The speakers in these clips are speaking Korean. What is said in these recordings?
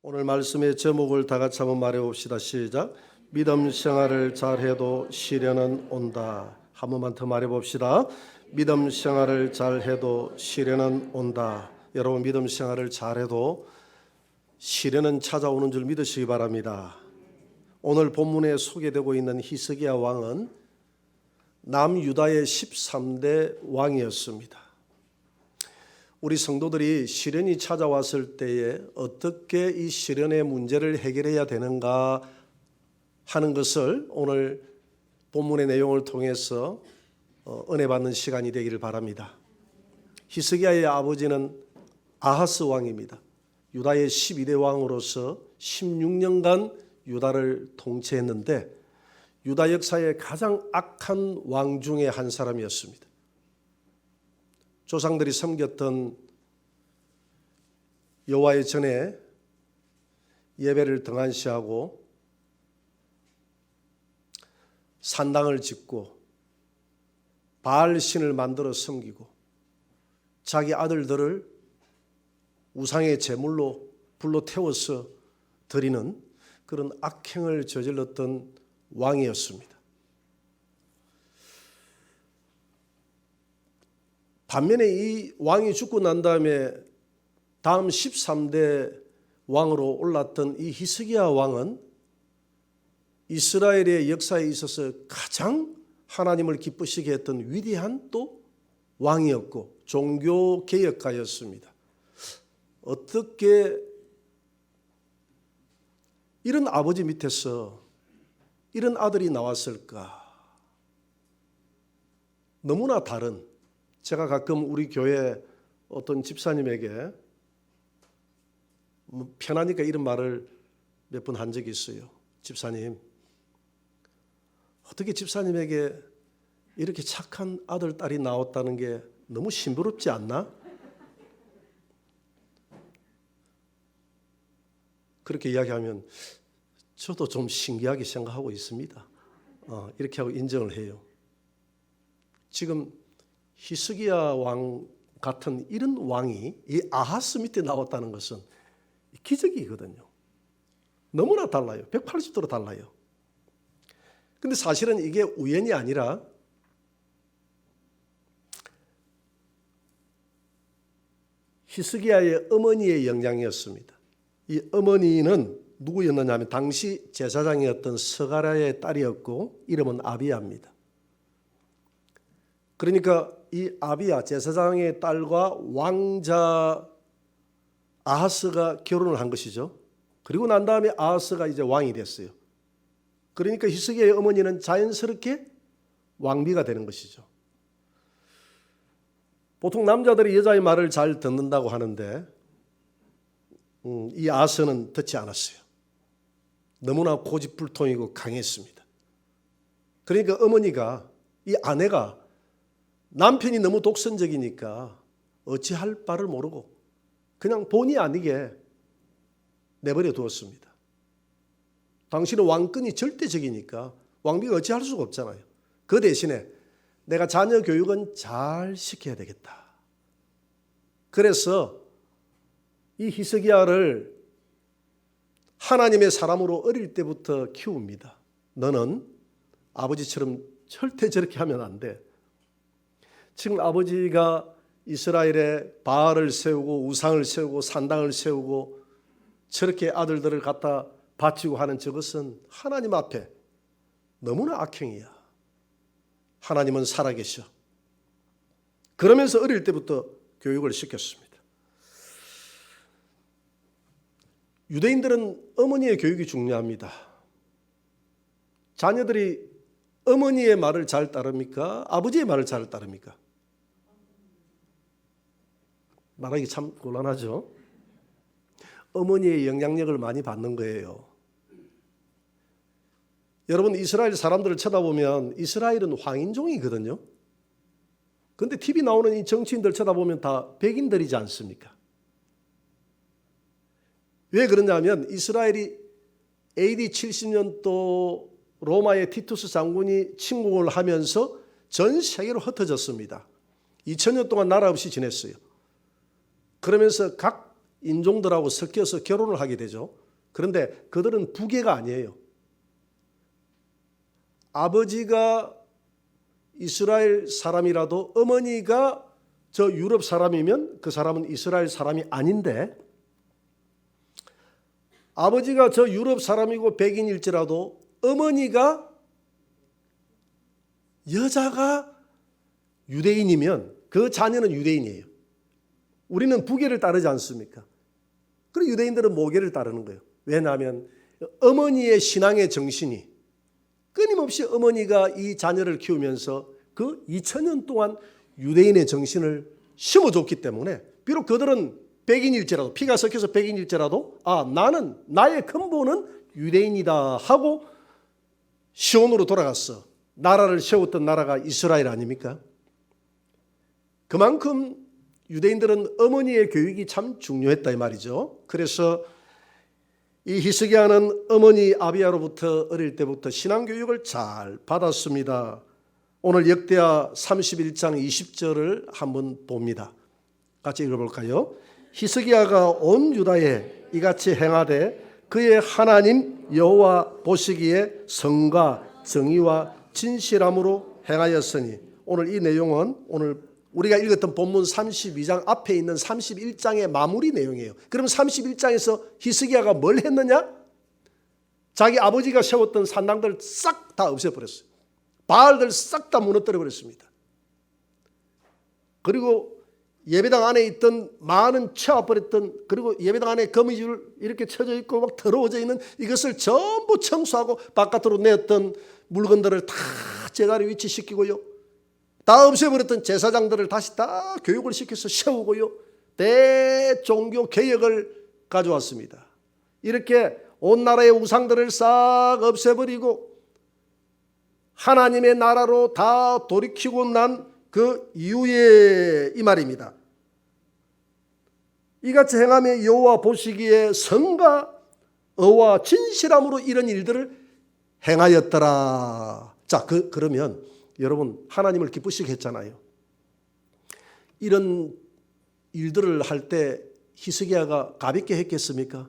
오늘 말씀의 제목을 다 같이 한번 말해봅시다. 시작. 믿음 생활을 잘해도 시련은 온다. 한 번만 더 말해봅시다. 믿음 생활을 잘해도 시련은 온다. 여러분, 믿음 생활을 잘해도 시련은 찾아오는 줄 믿으시기 바랍니다. 오늘 본문에 소개되고 있는 히스기야 왕은 남유다의 13대 왕이었습니다. 우리 성도들이 시련이 찾아왔을 때에 어떻게 이 시련의 문제를 해결해야 되는가 하는 것을 오늘 본문의 내용을 통해서 은혜 받는 시간이 되기를 바랍니다. 히스기야의 아버지는 아하스 왕입니다. 유다의 12대 왕으로서 16년간 유다를 통치했는데 유다 역사의 가장 악한 왕 중에 한 사람이었습니다. 조상들이 섬겼던 여호와의 전에 예배를 등한시하고 산당을 짓고 바알 신을 만들어 섬기고 자기 아들들을 우상의 제물로 불로 태워서 드리는 그런 악행을 저질렀던 왕이었습니다. 반면에 이 왕이 죽고 난 다음에 다음 13대 왕으로 올랐던 이 히스기야 왕은 이스라엘의 역사에 있어서 가장 하나님을 기쁘시게 했던 위대한 또 왕이었고 종교 개혁가였습니다. 어떻게 이런 아버지 밑에서 이런 아들이 나왔을까? 너무나 다른, 제가 가끔 우리 교회 어떤 집사님에게 편하니까 이런 말을 몇 번 한 적이 있어요. 집사님, 어떻게 집사님에게 이렇게 착한 아들, 딸이 나왔다는 게 너무 심부럽지 않나? 그렇게 이야기하면 저도 좀 신기하게 생각하고 있습니다. 이렇게 하고 인정을 해요. 지금 히스기야 왕 같은 이런 왕이 이 아하스 밑에 나왔다는 것은 기적이거든요. 너무나 달라요. 180도로 달라요. 근데 사실은 이게 우연이 아니라 히스기야의 어머니의 영향이었습니다. 이 어머니는 누구였느냐 하면 당시 제사장이었던 스가랴의 딸이었고 이름은 아비야입니다. 그러니까 이 아비야 제사장의 딸과 왕자 아하스가 결혼을 한 것이죠. 그리고 난 다음에 아하스가 이제 왕이 됐어요. 그러니까 히스기야의 어머니는 자연스럽게 왕비가 되는 것이죠. 보통 남자들이 여자의 말을 잘 듣는다고 하는데 이 아하스는 듣지 않았어요. 너무나 고집불통이고 강했습니다. 그러니까 어머니가 이 아내가 남편이 너무 독선적이니까 어찌할 바를 모르고 그냥 본의 아니게 내버려 두었습니다. 당신은 왕권이 절대적이니까 왕비가 어찌할 수가 없잖아요. 그 대신에 내가 자녀 교육은 잘 시켜야 되겠다. 그래서 이 히스기야를 하나님의 사람으로 어릴 때부터 키웁니다. 너는 아버지처럼 절대 저렇게 하면 안 돼. 지금 아버지가 이스라엘에 바알을 세우고 우상을 세우고 산당을 세우고 저렇게 아들들을 갖다 바치고 하는 저것은 하나님 앞에 너무나 악행이야. 하나님은 살아계셔. 그러면서 어릴 때부터 교육을 시켰습니다. 유대인들은 어머니의 교육이 중요합니다. 자녀들이 어머니의 말을 잘 따릅니까? 아버지의 말을 잘 따릅니까? 말하기 참 곤란하죠. 어머니의 영향력을 많이 받는 거예요. 여러분, 이스라엘 사람들을 쳐다보면 이스라엘은 황인종이거든요. 그런데 TV 나오는 이 정치인들 쳐다보면 다 백인들이지 않습니까? 왜 그러냐면 이스라엘이 AD 70년도 로마의 티투스 장군이 침공을 하면서 전 세계로 흩어졌습니다. 2000년 동안 나라 없이 지냈어요. 그러면서 각 인종들하고 섞여서 결혼을 하게 되죠. 그런데 그들은 부계가 아니에요. 아버지가 이스라엘 사람이라도 어머니가 저 유럽 사람이면 그 사람은 이스라엘 사람이 아닌데, 아버지가 저 유럽 사람이고 백인일지라도 어머니가 여자가 유대인이면 그 자녀는 유대인이에요. 우리는 부계를 따르지 않습니까? 그리고 유대인들은 모계를 따르는 거예요. 왜냐하면 어머니의 신앙의 정신이, 끊임없이 어머니가 이 자녀를 키우면서 그 2000년 동안 유대인의 정신을 심어줬기 때문에, 비록 그들은 백인일지라도, 피가 섞여서 백인일지라도 나는 나의 근본은 유대인이다 하고 시온으로 돌아갔어. 나라를 세웠던 나라가 이스라엘 아닙니까? 그만큼 유대인들은 어머니의 교육이 참 중요했다 이 말이죠. 그래서 이 히스기야는 어머니 아비야로부터 어릴 때부터 신앙교육을 잘 받았습니다. 오늘 역대하 31장 20절을 한번 봅니다. 같이 읽어볼까요? 히스기야가 온 유다에 이같이 행하되 그의 하나님 여호와 보시기에 성과 정의와 진실함으로 행하였으니, 오늘 이 내용은 오늘 우리가 읽었던 본문 32장 앞에 있는 31장의 마무리 내용이에요. 그럼 31장에서 히스기야가 뭘 했느냐? 자기 아버지가 세웠던 산당들 싹 다 없애버렸어요. 바알들 싹 다 무너뜨려 버렸습니다. 그리고 예배당 안에 있던 많은 쳐버렸던, 그리고 예배당 안에 거미줄 이렇게 쳐져 있고 막 더러워져 있는 이것을 전부 청소하고 바깥으로 내었던 물건들을 다 제자리 위치시키고요. 다 없애버렸던 제사장들을 다시 다 교육을 시켜서 세우고요. 대종교 개혁을 가져왔습니다. 이렇게 온 나라의 우상들을 싹 없애버리고 하나님의 나라로 다 돌이키고 난 그 이후에 이 말입니다. 이같이 행하며 여호와 보시기에 성과 의와 진실함으로 이런 일들을 행하였더라. 자, 그러면 여러분 하나님을 기쁘시게 했잖아요. 이런 일들을 할 때 히스기야가 가볍게 했겠습니까?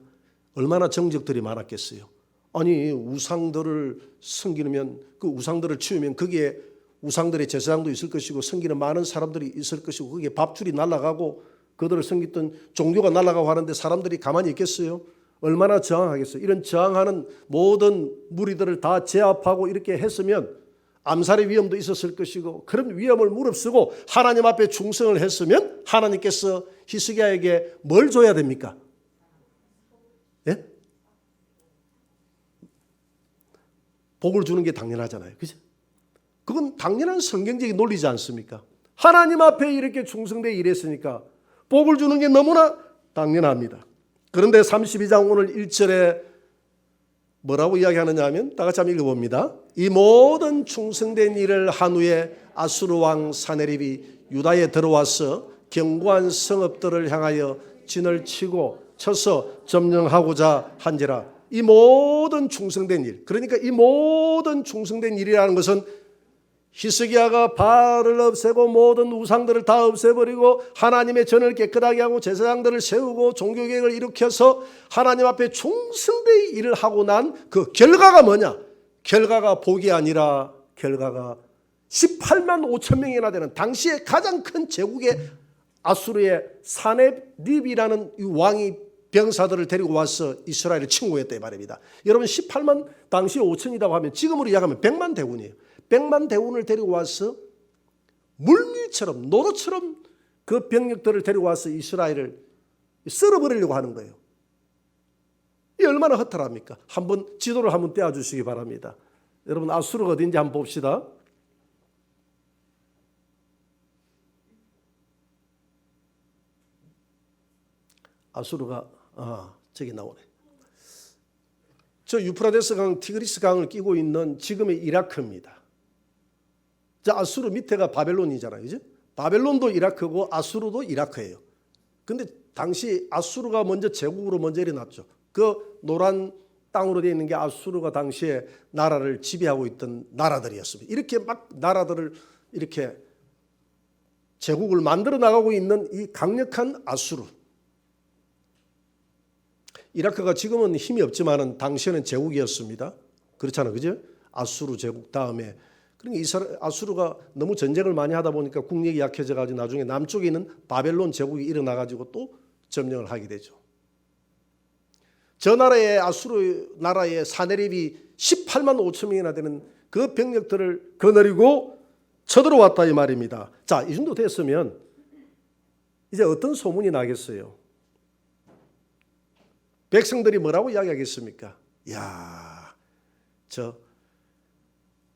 얼마나 정적들이 많았겠어요. 아니, 우상들을 섬기면, 그 우상들을 치우면 거기에 우상들의 제사장도 있을 것이고 섬기는 많은 사람들이 있을 것이고 거기에 밥줄이 날아가고 그들을 섬겼던 종교가 날아가고 하는데 사람들이 가만히 있겠어요? 얼마나 저항하겠어요? 이런 저항하는 모든 무리들을 다 제압하고 이렇게 했으면 암살의 위험도 있었을 것이고, 그런 위험을 무릅쓰고 하나님 앞에 충성을 했으면 하나님께서 히스기야에게 뭘 줘야 됩니까? 예? 복을 주는 게 당연하잖아요. 그죠? 그건 당연한 성경적인 논리지 않습니까? 하나님 앞에 이렇게 충성되어 일했으니까 복을 주는 게 너무나 당연합니다. 그런데 32장 오늘 1절에 뭐라고 이야기하느냐 하면 다 같이 한번 읽어봅니다. 이 모든 충성된 일을 한 후에 아수르 왕 사네립이 유다에 들어와서 견고한 성읍들을 향하여 진을 쳐서 점령하고자 한지라. 이 모든 충성된 일, 그러니까 이 모든 충성된 일이라는 것은 히스기야가 바알을 없애고 모든 우상들을 다 없애버리고 하나님의 전을 깨끗하게 하고 제사장들을 세우고 종교개혁을 일으켜서 하나님 앞에 충성되이 일을 하고 난 그 결과가 뭐냐? 결과가 복이 아니라 결과가 18만 5천 명이나 되는 당시에 가장 큰 제국의 아수르의 사네립이라는 이 왕이 병사들을 데리고 와서 이스라엘을 침공했다 이 말입니다. 여러분 18만 당시 5천이라고 하면 지금으로 이야기하면 100만 대군이에요. 100만 대군을 데리고 와서 물밀처럼 노루처럼 그 병력들을 데리고 와서 이스라엘을 썰어버리려고 하는 거예요. 이 얼마나 허탈합니까? 한번 지도를 한번 떼어주시기 바랍니다. 여러분 아수르가 어딘지 한번 봅시다. 아수르가 저기 나오네. 저 유프라데스 강, 티그리스 강을 끼고 있는 지금의 이라크입니다. 자, 아수르 밑에가 바벨론이잖아요. 그죠? 바벨론도 이라크고 아수르도 이라크예요. 근데 당시 아수르가 먼저 제국으로 먼저 일어났죠. 그 노란 땅으로 되어 있는 게 아수르가 당시에 나라를 지배하고 있던 나라들이었습니다. 이렇게 막 나라들을 이렇게 제국을 만들어 나가고 있는 이 강력한 아수르. 이라크가 지금은 힘이 없지만은 당시에는 제국이었습니다. 그렇잖아요, 그죠? 아수르 제국 다음에 그러니까 아수르가 너무 전쟁을 많이 하다 보니까 국력이 약해져 가지고 나중에 남쪽에 있는 바벨론 제국이 일어나 가지고 또 점령을 하게 되죠. 저 나라의 아수르 나라의 사내립이 18만 5천 명이나 되는 그 병력들을 거느리고 쳐들어왔다 이 말입니다. 자, 이 정도 됐으면 이제 어떤 소문이 나겠어요? 백성들이 뭐라고 이야기하겠습니까? 야, 저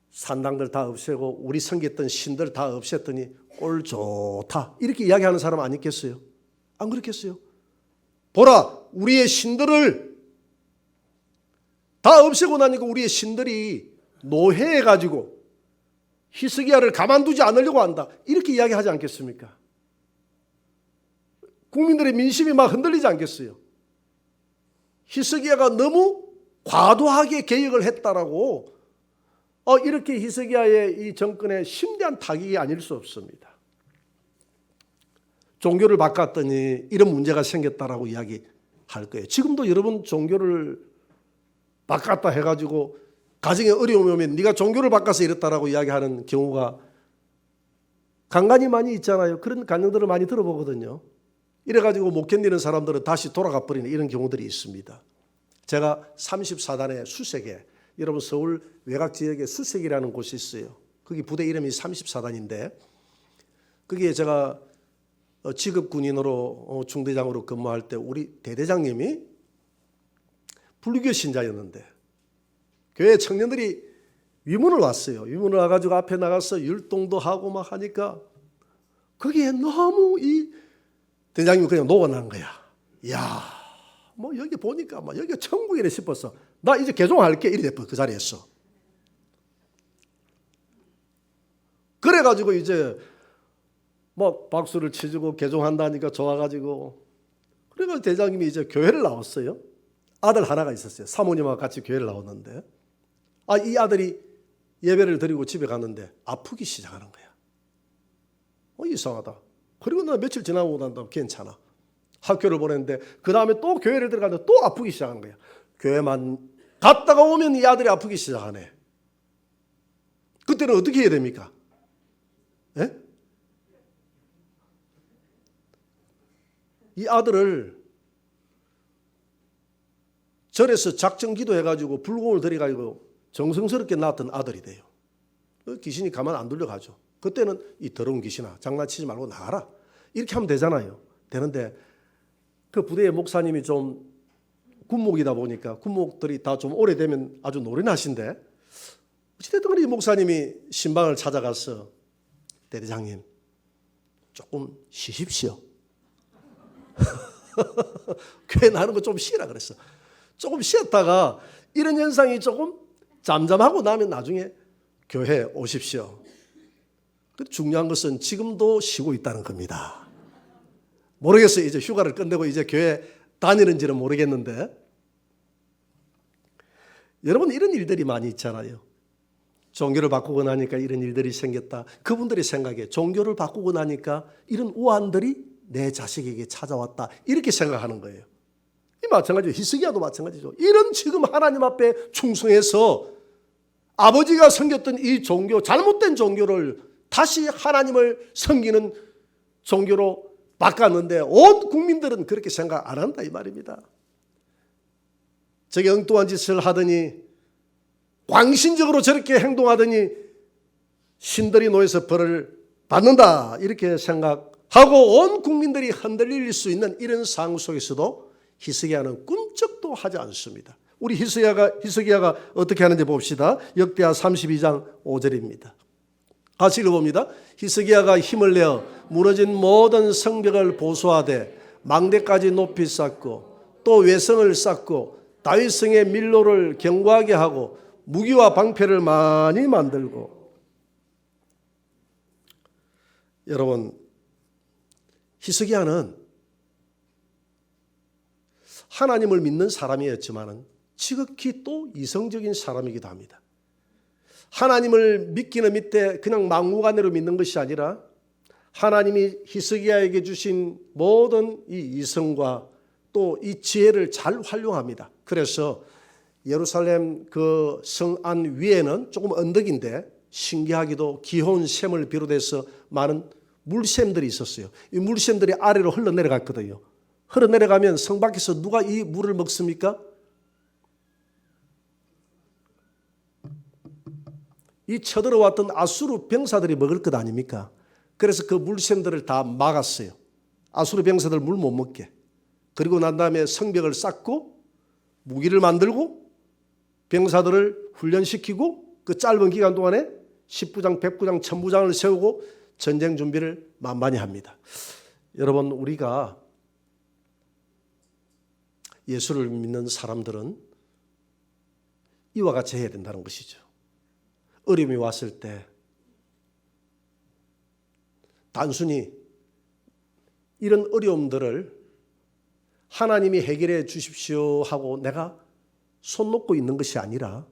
산당들 다 없애고 우리 섬겼던 신들 다 없앴더니 꼴 좋다. 이렇게 이야기하는 사람 아니겠어요? 안 그렇겠어요? 보라, 우리의 신들을 다 없애고 나니까 우리의 신들이 노해해가지고 히스기야를 가만두지 않으려고 한다. 이렇게 이야기하지 않겠습니까? 국민들의 민심이 막 흔들리지 않겠어요? 히스기야가 너무 과도하게 개혁을 했다라고 이렇게 히스기야의 이 정권에 심대한 타격이 아닐 수 없습니다. 종교를 바꿨더니 이런 문제가 생겼다라고 이야기할 거예요. 지금도 여러분 종교를 바꿨다 해가지고 가정에 어려움이 오면 네가 종교를 바꿔서 이랬다라고 이야기하는 경우가 간간히 많이 있잖아요. 그런 간증들을 많이 들어보거든요. 이래가지고 못 견디는 사람들은 다시 돌아가 버리는 이런 경우들이 있습니다. 제가 34단의 수색에, 여러분 서울 외곽 지역에 수색이라는 곳이 있어요. 거기 부대 이름이 34단인데 거기에 제가 직업 군인으로 중대장으로 근무할 때 우리 대대장님이 불교 신자였는데 교회 청년들이 위문을 왔어요. 위문을 와가지고 앞에 나가서 율동도 하고 막 하니까 거기에 너무 이 대장님이 그냥 녹아난 거야. 이야, 뭐 여기 보니까 막 여기가 천국이래 싶었어. 나 이제 개종할게 이래 그 자리에서. 그래가지고 이제 뭐 박수를 치주고 개종한다니까 좋아가지고 그래가지고 대장님이 이제 교회를 나왔어요. 아들 하나가 있었어요. 사모님하고 같이 교회를 나왔는데 이 아들이 예배를 드리고 집에 갔는데 아프기 시작하는 거야. 이상하다. 그리고 나 며칠 지나고 난다면 괜찮아. 학교를 보냈는데 그 다음에 또 교회를 들어갔는데 또 아프기 시작하는 거야. 교회만 갔다가 오면 이 아들이 아프기 시작하네. 그때는 어떻게 해야 됩니까? 예? 이 아들을 절에서 작정 기도해가지고 불공을 들여가지고 정성스럽게 낳았던 아들이 돼요. 귀신이 가만 안 둘려가죠. 그때는 이 더러운 귀신아 장난치지 말고 나가라. 이렇게 하면 되잖아요. 되는데 그 부대의 목사님이 좀 군목이다 보니까 군목들이 다 좀 오래되면 아주 노련하신데 어찌됐든 이 목사님이 신방을 찾아가서 대대장님 조금 쉬십시오. 교회 나는 거 좀 쉬라 그랬어. 조금 쉬었다가 이런 현상이 조금 잠잠하고 나면 나중에 교회 오십시오. 중요한 것은 지금도 쉬고 있다는 겁니다. 모르겠어요. 이제 휴가를 끝내고 이제 교회 다니는지는 모르겠는데 여러분 이런 일들이 많이 있잖아요. 종교를 바꾸고 나니까 이런 일들이 생겼다. 그분들의 생각에 종교를 바꾸고 나니까 이런 우환들이 내 자식에게 찾아왔다. 이렇게 생각하는 거예요. 이 마찬가지로 히스기야도 마찬가지죠. 이런 지금 하나님 앞에 충성해서 아버지가 섬겼던 이 종교, 잘못된 종교를 다시 하나님을 섬기는 종교로 바꿨는데 온 국민들은 그렇게 생각 안 한다 이 말입니다. 저게 엉뚱한 짓을 하더니 광신적으로 저렇게 행동하더니 신들이 놓여서 벌을 받는다 이렇게 생각하고 온 국민들이 흔들릴 수 있는 이런 상황 속에서도 히스기야는 꿈쩍도 하지 않습니다. 우리 히스기야가 어떻게 하는지 봅시다. 역대하 32장 5절입니다. 같이 읽어봅니다. 히스기야가 힘을 내어 무너진 모든 성벽을 보수하되 망대까지 높이 쌓고 또 외성을 쌓고 다윗성의 밀로를 견고하게 하고 무기와 방패를 많이 만들고. 여러분 히스기야는 하나님을 믿는 사람이었지만 지극히 또 이성적인 사람이기도 합니다. 하나님을 믿기는 믿되 그냥 막무가내로 믿는 것이 아니라 하나님이 히스기야에게 주신 모든 이 이성과 또 이 지혜를 잘 활용합니다. 그래서 예루살렘 그 성안 위에는 조금 언덕인데 신기하게도 기혼 샘을 비롯해서 많은 물샘들이 있었어요. 이 물샘들이 아래로 흘러내려갔거든요. 흘러내려가면 성 밖에서 누가 이 물을 먹습니까? 이 쳐들어왔던 아수르 병사들이 먹을 것 아닙니까? 그래서 그 물샘들을 다 막았어요. 아수르 병사들 물 못 먹게. 그리고 난 다음에 성벽을 쌓고 무기를 만들고 병사들을 훈련시키고 그 짧은 기간 동안에 10부장, 100부장, 1000부장을 세우고 전쟁 준비를 만만히 합니다. 여러분, 우리가 예수를 믿는 사람들은 이와 같이 해야 된다는 것이죠. 어려움이 왔을 때 단순히 이런 어려움들을 하나님이 해결해 주십시오 하고 내가 손 놓고 있는 것이 아니라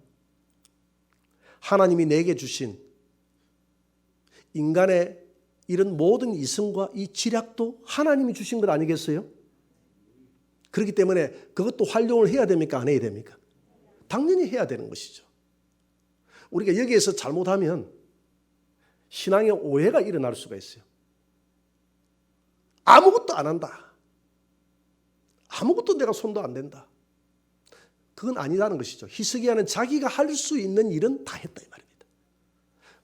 하나님이 내게 주신 인간의 이런 모든 이성과 이 지략도 하나님이 주신 것 아니겠어요? 그렇기 때문에 그것도 활용을 해야 됩니까? 안 해야 됩니까? 당연히 해야 되는 것이죠. 우리가 여기에서 잘못하면 신앙의 오해가 일어날 수가 있어요. 아무것도 안 한다. 아무것도 내가 손도 안 댄다. 그건 아니라는 것이죠. 히스기야는 자기가 할 수 있는 일은 다 했다 이 말입니다.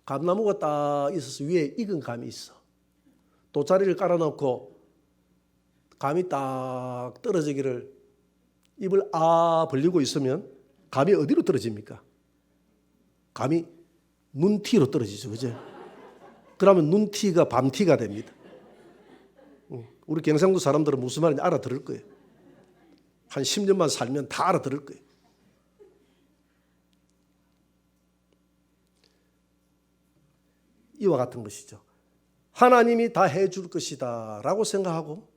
감나무가 딱 있어서 위에 익은 감이 있어. 돗자리를 깔아놓고 감이 딱 떨어지기를 입을 벌리고 있으면 감이 어디로 떨어집니까? 감이 눈티로 떨어지죠. 그죠? 그러면 눈티가 밤티가 됩니다. 우리 경상도 사람들은 무슨 말인지 알아들을 거예요. 한 10년만 살면 다 알아들을 거예요. 이와 같은 것이죠. 하나님이 다 해줄 것이다 라고 생각하고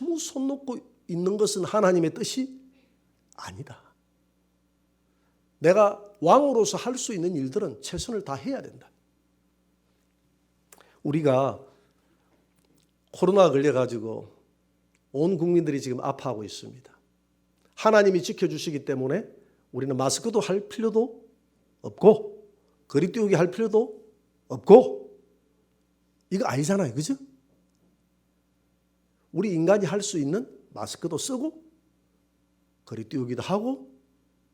아무 손 놓고 있는 것은 하나님의 뜻이 아니다. 내가 왕으로서 할 수 있는 일들은 최선을 다해야 된다. 우리가 코로나 걸려가지고 온 국민들이 지금 아파하고 있습니다. 하나님이 지켜주시기 때문에 우리는 마스크도 할 필요도 없고 거리 띄우기 할 필요도 없고 이거 아니잖아요. 그죠? 우리 인간이 할 수 있는 마스크도 쓰고 거리 띄우기도 하고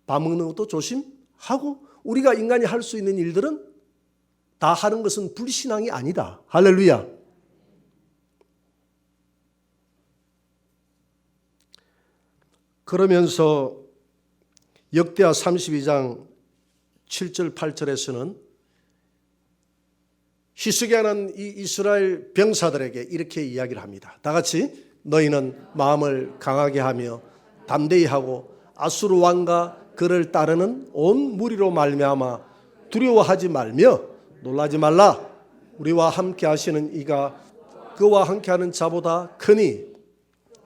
밥 먹는 것도 조심하고 우리가 인간이 할 수 있는 일들은 다 하는 것은 불신앙이 아니다. 할렐루야. 그러면서 역대하 32장 7절 8절에서는 히스기야는 이 이스라엘 병사들에게 이렇게 이야기를 합니다. 다 같이 너희는 마음을 강하게 하며 담대히 하고 아수르 왕과 그를 따르는 온 무리로 말미암아 두려워하지 말며 놀라지 말라. 우리와 함께 하시는 이가 그와 함께하는 자보다 크니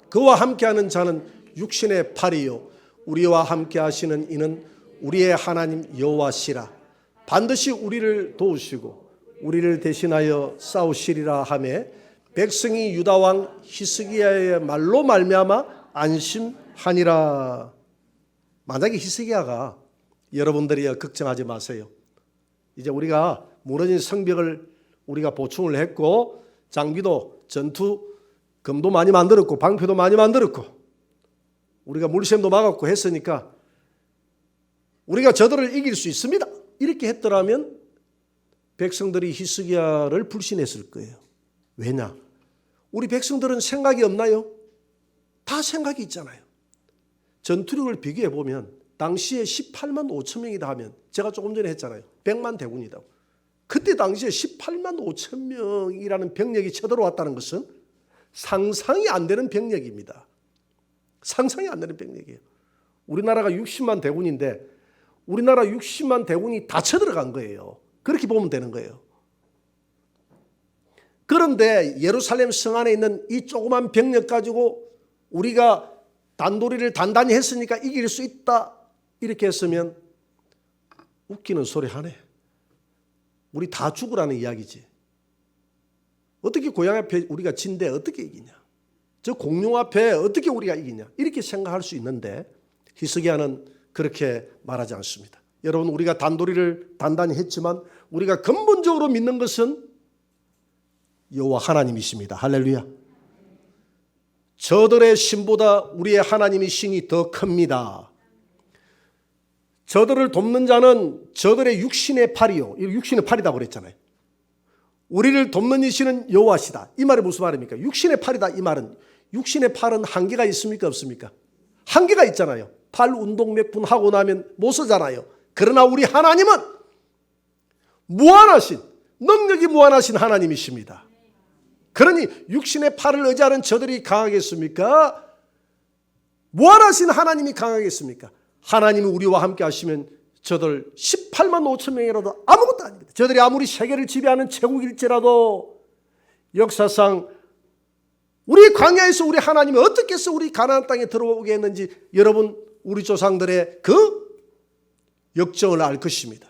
그와 함께하는 자는 육신의 팔이요 우리와 함께 하시는 이는 우리의 하나님 여호와시라. 반드시 우리를 도우시고 우리를 대신하여 싸우시리라 하며 백성이 유다 왕 히스기야의 말로 말미암아 안심하니라. 만약에 히스기야가 여러분들이 걱정하지 마세요. 이제 우리가 무너진 성벽을 우리가 보충을 했고 장비도 전투 금도 많이 만들었고 방패도 많이 만들었고 우리가 물샘도 막았고 했으니까 우리가 저들을 이길 수 있습니다. 이렇게 했더라면 백성들이 히스기야를 불신했을 거예요. 왜냐? 우리 백성들은 생각이 없나요? 다 생각이 있잖아요. 전투력을 비교해 보면 당시에 18만 5천 명이다 하면 제가 조금 전에 했잖아요. 100만 대군이다. 그때 당시에 18만 5천 명이라는 병력이 쳐들어왔다는 것은 상상이 안 되는 병력입니다. 상상이 안 되는 병력이에요. 우리나라가 60만 대군인데 우리나라 60만 대군이 다 쳐들어간 거예요. 그렇게 보면 되는 거예요. 그런데 예루살렘 성 안에 있는 이 조그만 병력 가지고 우리가 단도리를 단단히 했으니까 이길 수 있다 이렇게 했으면 웃기는 소리 하네. 우리 다 죽으라는 이야기지. 어떻게 고향 앞에 우리가 진대 어떻게 이기냐. 저 공룡 앞에 어떻게 우리가 이기냐 이렇게 생각할 수 있는데 히스기야는 그렇게 말하지 않습니다. 여러분, 우리가 단도리를 단단히 했지만 우리가 근본적으로 믿는 것은 여호와 하나님이십니다. 할렐루야. 저들의 신보다 우리의 하나님의 신이 더 큽니다. 저들을 돕는 자는 저들의 육신의 팔이요. 육신의 팔이다 그랬잖아요. 우리를 돕는 이 신은 여호와시다. 이 말이 무슨 말입니까? 육신의 팔이다. 이 말은 육신의 팔은 한계가 있습니까? 없습니까? 한계가 있잖아요. 팔 운동 몇 분 하고 나면 못 쓰잖아요. 그러나 우리 하나님은 무한하신, 능력이 무한하신 하나님이십니다. 그러니 육신의 팔을 의지하는 저들이 강하겠습니까? 무한하신 하나님이 강하겠습니까? 하나님이 우리와 함께 하시면 저들 18만 5천 명이라도 아무것도 아닙니다. 저들이 아무리 세계를 지배하는 제국일지라도 역사상 우리 광야에서 우리 하나님이 어떻게 해서 우리 가나안 땅에 들어오게 했는지 여러분, 우리 조상들의 그 역정을 알 것입니다.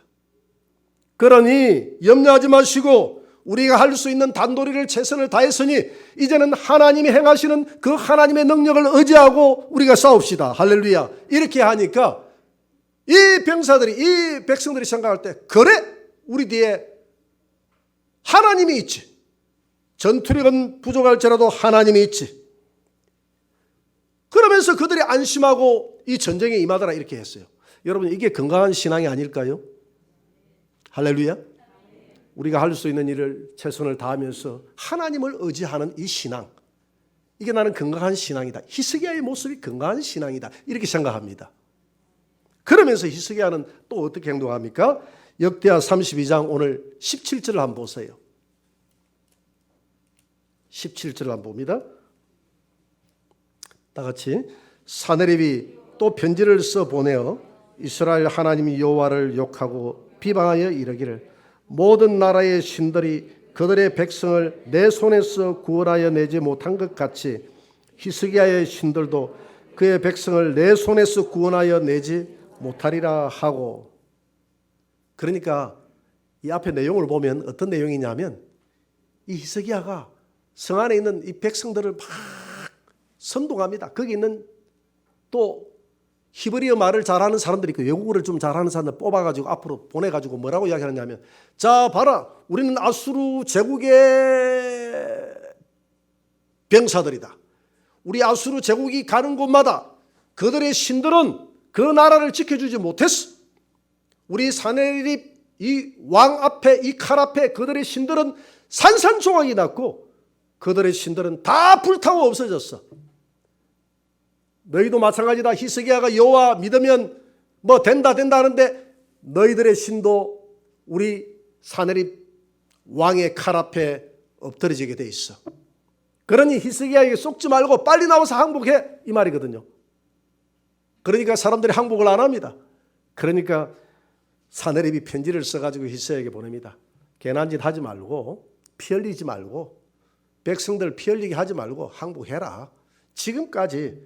그러니 염려하지 마시고 우리가 할 수 있는 단도리를 최선을 다했으니 이제는 하나님이 행하시는 그 하나님의 능력을 의지하고 우리가 싸웁시다. 할렐루야. 이렇게 하니까 이 병사들이, 이 백성들이 생각할 때, 그래, 우리 뒤에 하나님이 있지. 전투력은 부족할지라도 하나님이 있지. 그러면서 그들이 안심하고 이 전쟁에 임하더라 이렇게 했어요. 여러분, 이게 건강한 신앙이 아닐까요? 할렐루야. 우리가 할 수 있는 일을 최선을 다하면서 하나님을 의지하는 이 신앙, 이게 나는 건강한 신앙이다. 히스기야의 모습이 건강한 신앙이다 이렇게 생각합니다. 그러면서 히스기야는 또 어떻게 행동합니까? 역대하 32장 오늘 17절을 한번 보세요. 17절을 한번 봅니다. 다 같이. 사네립이 또 편지를 써 보내어 이스라엘 하나님 여호와를 욕하고 비방하여 이르기를 모든 나라의 신들이 그들의 백성을 내 손에서 구원하여 내지 못한 것 같이 히스기야의 신들도 그의 백성을 내 손에서 구원하여 내지 못하리라 하고. 그러니까 이 앞에 내용을 보면 어떤 내용이냐면 이 히스기야가 성 안에 있는 이 백성들을 막 선동합니다. 거기 있는 또 히브리어 말을 잘하는 사람들이 있고 외국어를 좀 잘하는 사람들 뽑아가지고 앞으로 보내가지고 뭐라고 이야기하냐면, 자 봐라, 우리는 아수르 제국의 병사들이다. 우리 아수르 제국이 가는 곳마다 그들의 신들은 그 나라를 지켜주지 못했어. 우리 사네립 이 왕 앞에, 이 칼 앞에 그들의 신들은 산산조각이 났고 그들의 신들은 다 불타고 없어졌어. 너희도 마찬가지다. 히스기야가 여호와 믿으면 뭐 된다 하는데 너희들의 신도 우리 사네립 왕의 칼 앞에 엎드려지게 돼 있어. 그러니 히스기야에게 속지 말고 빨리 나와서 항복해, 이 말이거든요. 그러니까 사람들이 항복을 안 합니다. 그러니까 사네립이 편지를 써가지고 히스기야에게 보냅니다. 괜한 짓 하지 말고, 피 흘리지 말고, 백성들 피 흘리게 하지 말고 항복해라. 지금까지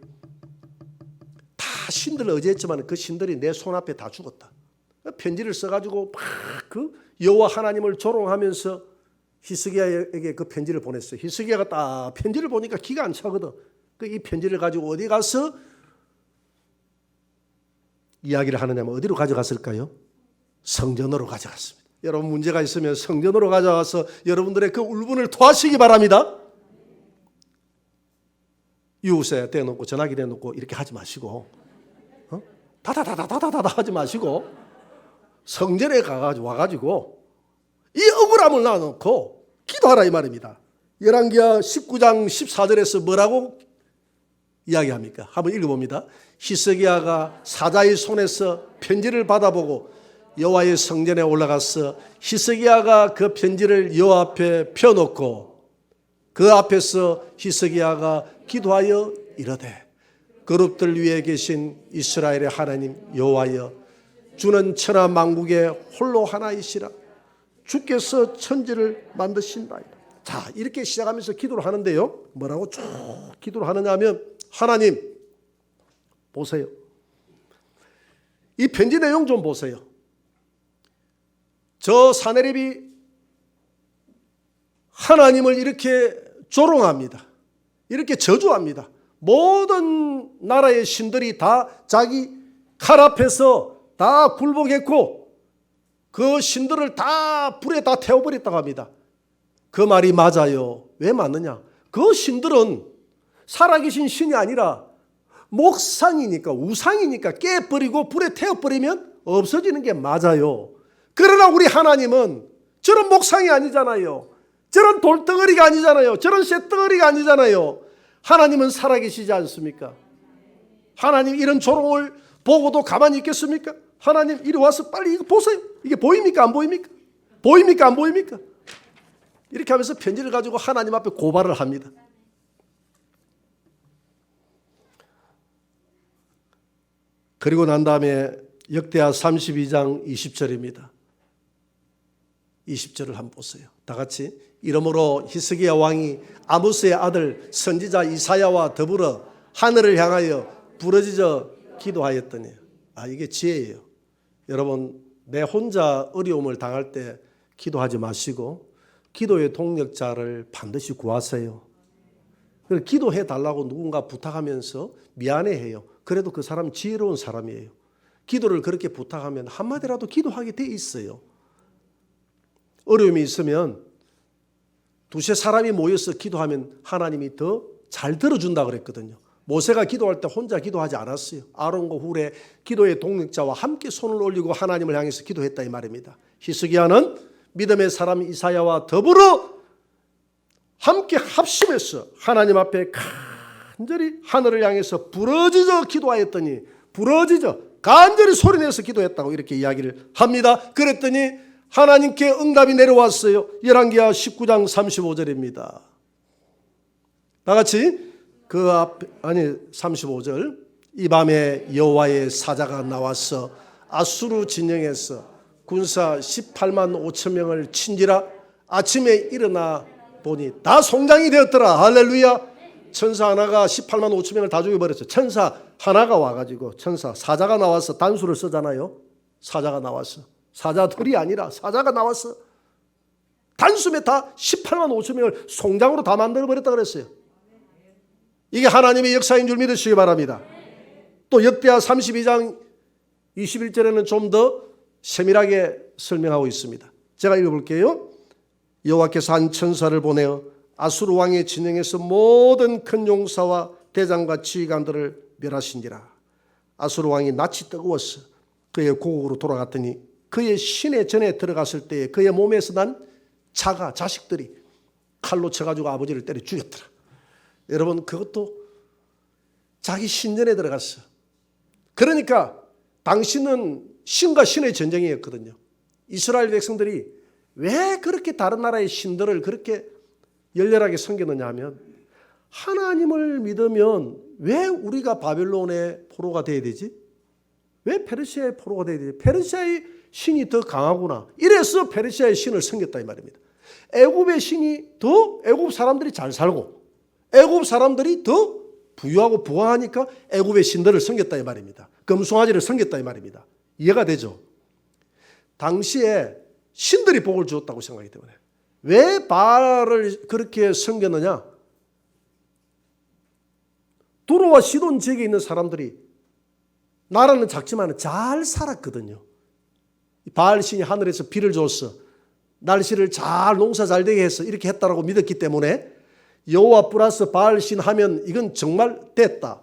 다 신들을 의지했지만 그 신들이 내 손 앞에 다 죽었다. 편지를 써가지고 막 그 여호와 하나님을 조롱하면서 히스기야에게 그 편지를 보냈어요. 히스기야가 딱 편지를 보니까 기가 안 차거든. 이 편지를 가지고 어디 가서 이야기를 하느냐면 어디로 가져갔을까요? 성전으로 가져갔습니다. 여러분, 문제가 있으면 성전으로 가져가서 여러분들의 그 울분을 토하시기 바랍니다. 이웃에 대놓고 전화기 대놓고 이렇게 하지 마시고, 다다다다다다다 하지 마시고 성전에 와가지고 이 억울함을 놔놓고 기도하라 이 말입니다. 열왕기하 19장 14절에서 뭐라고 이야기합니까? 한번 읽어봅니다. 히스기야가 사자의 손에서 편지를 받아보고 여호와의 성전에 올라가서 히스기야가 그 편지를 여호와 앞에 펴놓고 그 앞에서 히스기야가 기도하여 이르되, 그룹들 위에 계신 이스라엘의 하나님 여호와여, 주는 천하 만국의 홀로 하나이시라. 주께서 천지를 만드신다이다. 자, 이렇게 시작하면서 기도를 하는데요, 뭐라고 쭉 기도를 하느냐면, 하나님 보세요. 이 편지 내용 좀 보세요. 저 사네립이 하나님을 이렇게 조롱합니다. 이렇게 저주합니다. 모든 나라의 신들이 다 자기 칼 앞에서 다 굴복했고 그 신들을 다 불에 다 태워버렸다고 합니다. 그 말이 맞아요. 왜 맞느냐? 그 신들은 살아계신 신이 아니라 목상이니까 우상이니까 깨버리고 불에 태워버리면 없어지는 게 맞아요. 그러나 우리 하나님은 저런 목상이 아니잖아요. 저런 돌덩어리가 아니잖아요. 저런 쇳덩어리가 아니잖아요. 하나님은 살아계시지 않습니까? 하나님 이런 조롱을 보고도 가만히 있겠습니까? 하나님 이리 와서 빨리 이거 보세요. 이게 보입니까? 안 보입니까? 보입니까? 안 보입니까? 이렇게 하면서 편지를 가지고 하나님 앞에 고발을 합니다. 그리고 난 다음에 역대하 32장 20절입니다. 20절을 한번 보세요. 다 같이. 이러므로 히스기야 왕이 아모스의 아들 선지자 이사야와 더불어 하늘을 향하여 부르짖어 기도하였더니, 이게 지혜예요. 여러분, 내 혼자 어려움을 당할 때 기도하지 마시고 기도의 동력자를 반드시 구하세요. 기도해 달라고 누군가 부탁하면서 미안해해요. 그래도 그 사람 지혜로운 사람이에요. 기도를 그렇게 부탁하면 한마디라도 기도하게 돼 있어요. 어려움이 있으면 두세 사람이 모여서 기도하면 하나님이 더 잘 들어준다 그랬거든요. 모세가 기도할 때 혼자 기도하지 않았어요. 아론과 훌의 기도의 동력자와 함께 손을 올리고 하나님을 향해서 기도했다 이 말입니다. 히스기야는 믿음의 사람 이사야와 더불어 함께 합심해서 하나님 앞에 간절히 하늘을 향해서 부르짖어 기도하였더니, 부르짖어 간절히 소리내서 기도했다고 이렇게 이야기를 합니다. 그랬더니 하나님께 응답이 내려왔어요. 열왕기하 19장 35절입니다. 다 같이 35절. 이 밤에 여호와의 사자가 나와서 아수르 진영에서 군사 18만 5천 명을 친지라. 아침에 일어나 보니 다 송장이 되었더라. 할렐루야. 천사 하나가 18만 5천 명을 다 죽여버렸어요. 천사 하나가 와가지고 사자가 나와서 단수를 쓰잖아요. 사자가 나왔어. 사자들이 아니라 사자가 나왔어. 단숨에 다 18만 5천 명을 송장으로 다 만들어버렸다 그랬어요. 이게 하나님의 역사인 줄 믿으시기 바랍니다. 또 역대하 32장 21절에는 좀 더 세밀하게 설명하고 있습니다. 제가 읽어볼게요. 여호와께서 한 천사를 보내어 아수르 왕의 진영에서 모든 큰 용사와 대장과 지휘관들을 멸하신지라. 아수르 왕이 낯이 뜨거웠어. 그의 고국으로 돌아갔더니 그의 시내 전에 들어갔을 때에 그의 몸에서 난 자식들이 칼로 쳐가지고 아버지를 때려 죽였더라. 여러분, 그것도 자기 신전에 들어갔어. 그러니까 당시는 신과 신의 전쟁이었거든요. 이스라엘 백성들이 왜 그렇게 다른 나라의 신들을 그렇게 열렬하게 섬기느냐 하면, 하나님을 믿으면 왜 우리가 바벨론의 포로가 돼야 되지? 왜 페르시아의 포로가 돼야 되지? 페르시아의 신이 더 강하구나. 이래서 페르시아의 신을 섬겼다 이 말입니다. 애굽의 신이 더 애굽 사람들이 잘 살고 애굽 사람들이 더 부유하고 부강하니까 애굽의 신들을 섬겼다 이 말입니다. 금송아지를 섬겼다 이 말입니다. 이해가 되죠? 당시에 신들이 복을 주었다고 생각하기 때문에. 왜 바알을 그렇게 섬겼느냐? 두로와 시돈 지역에 있는 사람들이 나라는 작지만 잘 살았거든요. 바알 신이 하늘에서 비를 줬어. 날씨를 잘 농사 잘 되게 해서 이렇게 했다라고 믿었기 때문에 여호와 플러스 바알 신 하면 이건 정말 됐다.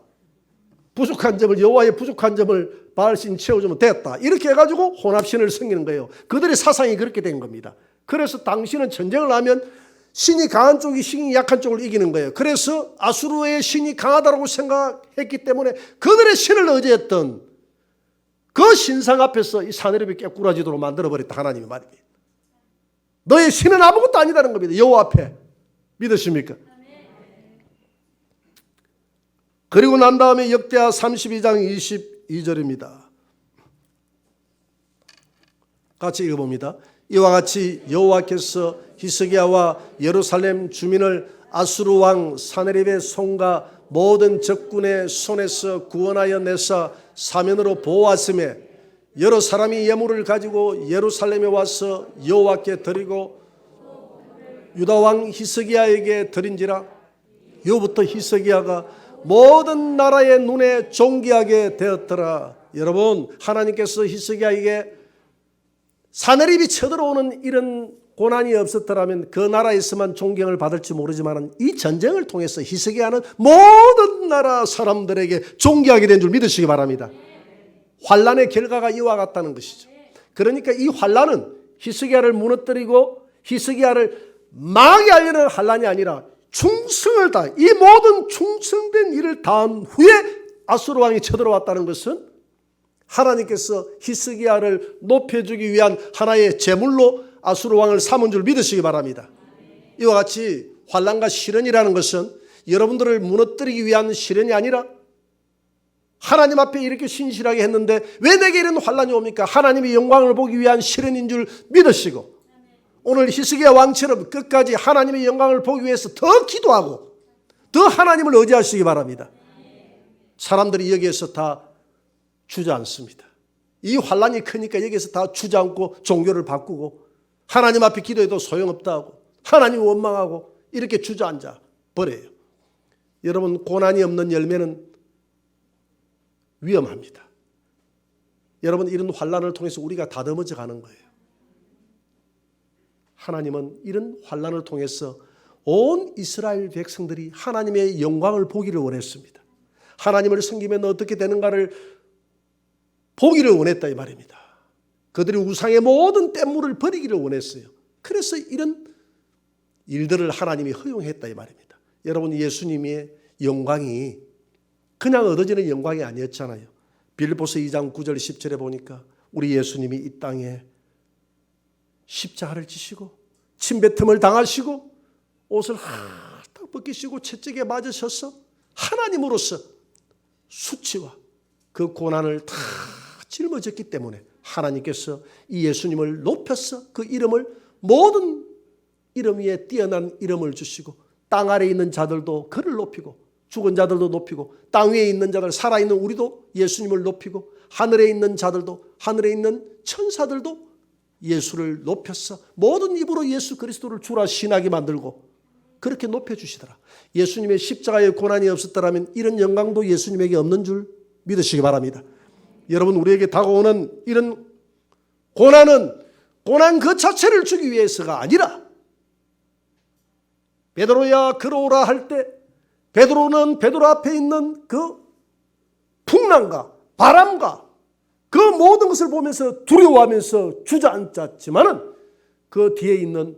부족한 점을, 여호와의 부족한 점을 바알 신 채워주면 됐다. 이렇게 해가지고 혼합신을 섬기는 거예요. 그들의 사상이 그렇게 된 겁니다. 그래서 당신은 전쟁을 하면 신이 강한 쪽이 신이 약한 쪽을 이기는 거예요. 그래서 아수르의 신이 강하다고 생각했기 때문에 그들의 신을 의지했던 그 신상 앞에서 이 사내립이 깨꾸라지도록 만들어버렸다 하나님의 말입니다. 너의 신은 아무것도 아니다는 겁니다. 여호와 앞에. 믿으십니까? 그리고 난 다음에 역대하 32장 22절입니다. 같이 읽어봅니다. 이와 같이 여호와께서 히스기야와 예루살렘 주민을 아수르 왕 사네립의 손과 모든 적군의 손에서 구원하여 내사 사면으로 보호하시매 여러 사람이 예물을 가지고 예루살렘에 와서 여호와께 드리고 유다 왕 히스기야에게 드린지라. 이후부터 히스기야가 모든 나라의 눈에 존귀하게 되었더라. 여러분, 하나님께서 히스기야에게 사내립이 쳐들어오는 이런 고난이 없었더라면 그 나라에서만 존경을 받을지 모르지만 이 전쟁을 통해서 히스기야는 모든 나라 사람들에게 존경하게 된 줄 믿으시기 바랍니다. 환란의 결과가 이와 같다는 것이죠. 그러니까 이 환란은 히스기야를 무너뜨리고 히스기야를 망하게 하려는 환란이 아니라 충성을 다, 이 모든 충성된 일을 다한 후에 아수르 왕이 쳐들어왔다는 것은 하나님께서 히스기야를 높여주기 위한 하나의 제물로 아수르 왕을 삼은 줄 믿으시기 바랍니다. 이와 같이 환난과 시련이라는 것은 여러분들을 무너뜨리기 위한 시련이 아니라 하나님 앞에 이렇게 신실하게 했는데 왜 내게 이런 환난이 옵니까? 하나님의 영광을 보기 위한 시련인 줄 믿으시고 오늘 히스기야 왕처럼 끝까지 하나님의 영광을 보기 위해서 더 기도하고 더 하나님을 의지하시기 바랍니다. 사람들이 여기에서 다 주저앉습니다. 이 환난이 크니까 여기에서 다 주저앉고 종교를 바꾸고 하나님 앞에 기도해도 소용없다 하고 하나님 원망하고 이렇게 주저앉아 버려요. 여러분, 고난이 없는 열매는 위험합니다. 여러분, 이런 환난을 통해서 우리가 다듬어져 가는 거예요. 하나님은 이런 환난을 통해서 온 이스라엘 백성들이 하나님의 영광을 보기를 원했습니다. 하나님을 섬기면 어떻게 되는가를 보기를 원했다 이 말입니다. 그들이 우상의 모든 뗏물을 버리기를 원했어요. 그래서 이런 일들을 하나님이 허용했다 이 말입니다. 여러분, 예수님의 영광이 그냥 얻어지는 영광이 아니었잖아요. 빌립보서 2장 9절 10절에 보니까 우리 예수님이 이 땅에 십자가를 지시고 침뱉음을 당하시고 옷을 딱 벗기시고 채찍에 맞으셔서 하나님으로서 수치와 그 고난을 다 짊어졌기 때문에 하나님께서 이 예수님을 높여서 그 이름을 모든 이름 위에 뛰어난 이름을 주시고 땅 아래에 있는 자들도 그를 높이고 죽은 자들도 높이고 땅 위에 있는 자들 살아있는 우리도 예수님을 높이고 하늘에 있는 자들도 하늘에 있는 천사들도 예수를 높여서 모든 입으로 예수 그리스도를 주라 신하게 만들고 그렇게 높여주시더라. 예수님의 십자가의 고난이 없었더라면 이런 영광도 예수님에게 없는 줄 믿으시기 바랍니다. 여러분, 우리에게 다가오는 이런 고난은 고난 그 자체를 주기 위해서가 아니라 베드로야 걸어오라 할 때 베드로는 베드로 앞에 있는 그 풍랑과 바람과 그 모든 것을 보면서 두려워하면서 주저앉았지만은 그 뒤에 있는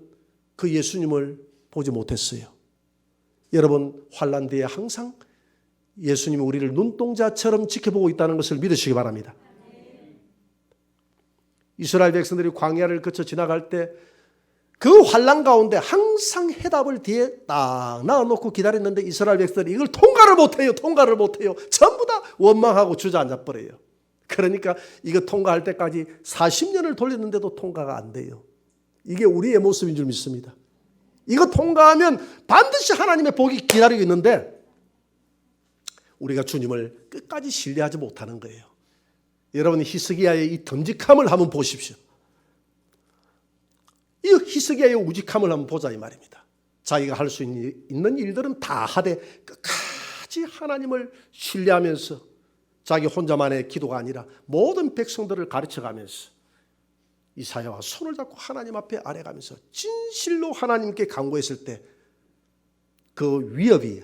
그 예수님을 보지 못했어요. 여러분, 환난 뒤에 항상 예수님이 우리를 눈동자처럼 지켜보고 있다는 것을 믿으시기 바랍니다. 이스라엘 백성들이 광야를 거쳐 지나갈 때 그 환난 가운데 항상 해답을 뒤에 딱 놔놓고 기다렸는데 이스라엘 백성들이 이걸 통과를 못해요. 전부 다 원망하고 주저앉아 버려요. 그러니까 이거 통과할 때까지 40년을 돌렸는데도 통과가 안 돼요. 이게 우리의 모습인 줄 믿습니다. 이거 통과하면 반드시 하나님의 복이 기다리고 있는데 우리가 주님을 끝까지 신뢰하지 못하는 거예요. 여러분, 히스기야의 이 듬직함을 한번 보십시오. 이 히스기야의 우직함을 한번 보자 이 말입니다. 자기가 할 수 있는 일들은 다 하되 끝까지 하나님을 신뢰하면서 자기 혼자만의 기도가 아니라 모든 백성들을 가르쳐가면서 이사야와 손을 잡고 하나님 앞에 아뢰가면서 진실로 하나님께 간구했을 때 그 위협이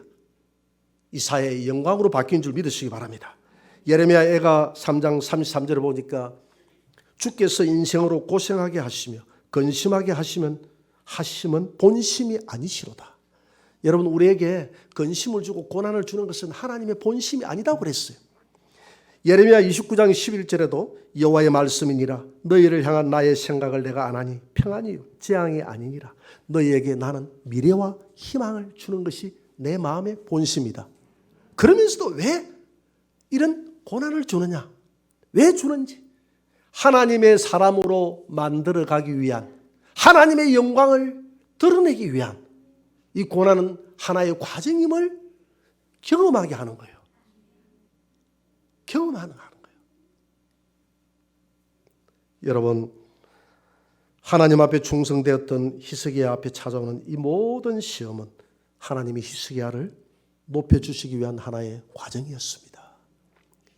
이사야의 영광으로 바뀐 줄 믿으시기 바랍니다. 예레미야 애가 3장 33절을 보니까 주께서 인생으로 고생하게 하시며 근심하게 하시면 본심이 아니시로다. 여러분, 우리에게 근심을 주고 고난을 주는 것은 하나님의 본심이 아니다고 그랬어요. 예레미야 29장 11절에도 여호와의 말씀이니라 너희를 향한 나의 생각을 내가 안하니 평안이요 재앙이 아니니라. 너희에게 나는 미래와 희망을 주는 것이 내 마음의 본심이다. 그러면서도 왜 이런 고난을 주느냐? 왜 주는지? 하나님의 사람으로 만들어가기 위한, 하나님의 영광을 드러내기 위한 이 고난은 하나의 과정임을 경험하게 하는 거예요. 경험하는 거예요. 여러분, 하나님 앞에 충성되었던 히스기야 앞에 찾아오는 이 모든 시험은 하나님이 히스기야를 높여주시기 위한 하나의 과정이었습니다.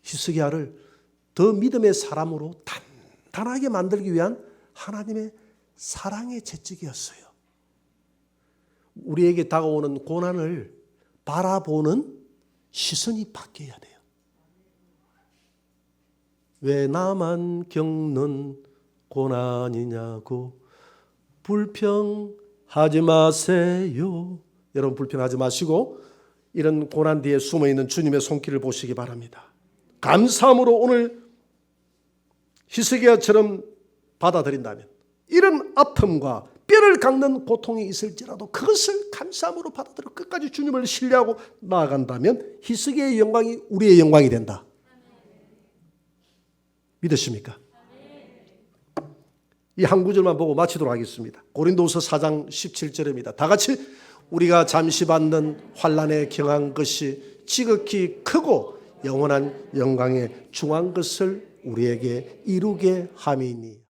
히스기야를 더 믿음의 사람으로 단단하게 만들기 위한 하나님의 사랑의 채찍이었어요. 우리에게 다가오는 고난을 바라보는 시선이 바뀌어야 돼요. 왜 나만 겪는 고난이냐고 불평하지 마세요. 여러분 불평하지 마시고 이런 고난 뒤에 숨어있는 주님의 손길을 보시기 바랍니다. 감사함으로 오늘 히스기야처럼 받아들인다면 이런 아픔과 뼈를 깎는 고통이 있을지라도 그것을 감사함으로 받아들여 끝까지 주님을 신뢰하고 나아간다면 히스기야의 영광이 우리의 영광이 된다. 믿으십니까? 이 한 구절만 보고 마치도록 하겠습니다. 고린도후서 4장 17절입니다. 다 같이 우리가 잠시 받는 환난에 경한 것이 지극히 크고 영원한 영광에 중한 것을 우리에게 이루게 함이니